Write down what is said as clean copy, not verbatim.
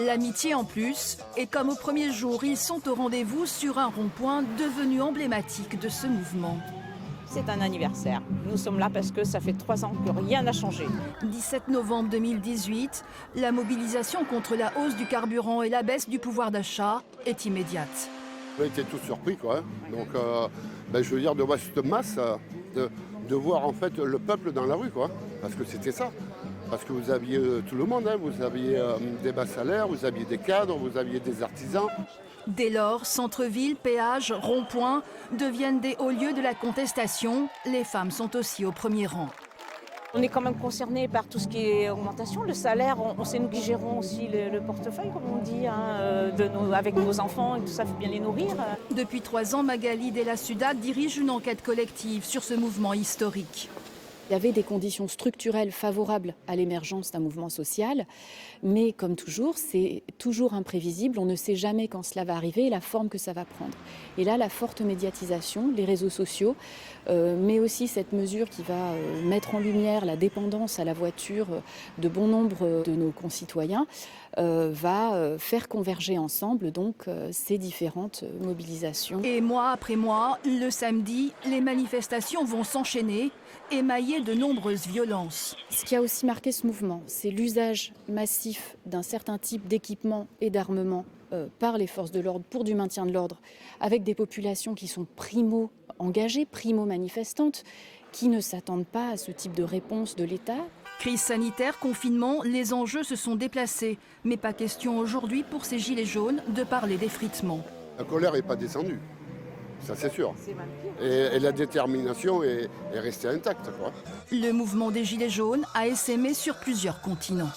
L'amitié en plus, et comme au premier jour, ils sont au rendez-vous sur un rond-point devenu emblématique de ce mouvement. C'est un anniversaire. Nous sommes là parce que ça fait 3 ans que rien n'a changé. 17 novembre 2018, la mobilisation contre la hausse du carburant et la baisse du pouvoir d'achat est immédiate. On était tous surpris, quoi. Donc, je veux dire, de voir cette masse, de voir en fait le peuple dans la rue, quoi. Parce que c'était ça. Parce que vous aviez tout le monde, hein. Vous aviez des bas salaires, vous aviez des cadres, vous aviez des artisans. Dès lors, centre-ville, péage, rond-point deviennent des hauts lieux de la contestation. Les femmes sont aussi au premier rang. On est quand même concerné par tout ce qui est augmentation. Le salaire, on sait nous qui gérons aussi le portefeuille, comme on dit, hein, avec nos enfants et tout ça, il faut bien les nourrir. Depuis 3 ans, Magali Della Suda dirige une enquête collective sur ce mouvement historique. Il y avait des conditions structurelles favorables à l'émergence d'un mouvement social, mais comme toujours, c'est toujours imprévisible. On ne sait jamais quand cela va arriver et la forme que ça va prendre. Et là, la forte médiatisation, les réseaux sociaux, mais aussi cette mesure qui va mettre en lumière la dépendance à la voiture de bon nombre de nos concitoyens, va faire converger ensemble donc ces différentes mobilisations. Et mois après mois, le samedi, les manifestations vont s'enchaîner, émaillées de nombreuses violences. Ce qui a aussi marqué ce mouvement, c'est l'usage massif d'un certain type d'équipement et d'armement par les forces de l'ordre pour du maintien de l'ordre, avec des populations qui sont primo-engagées, primo-manifestantes, qui ne s'attendent pas à ce type de réponse de l'État. Crise sanitaire, confinement, les enjeux se sont déplacés. Mais pas question aujourd'hui pour ces gilets jaunes de parler d'effritement. La colère n'est pas descendue, ça c'est sûr. Et la détermination est restée intacte, quoi. Le mouvement des gilets jaunes a essaimé sur plusieurs continents.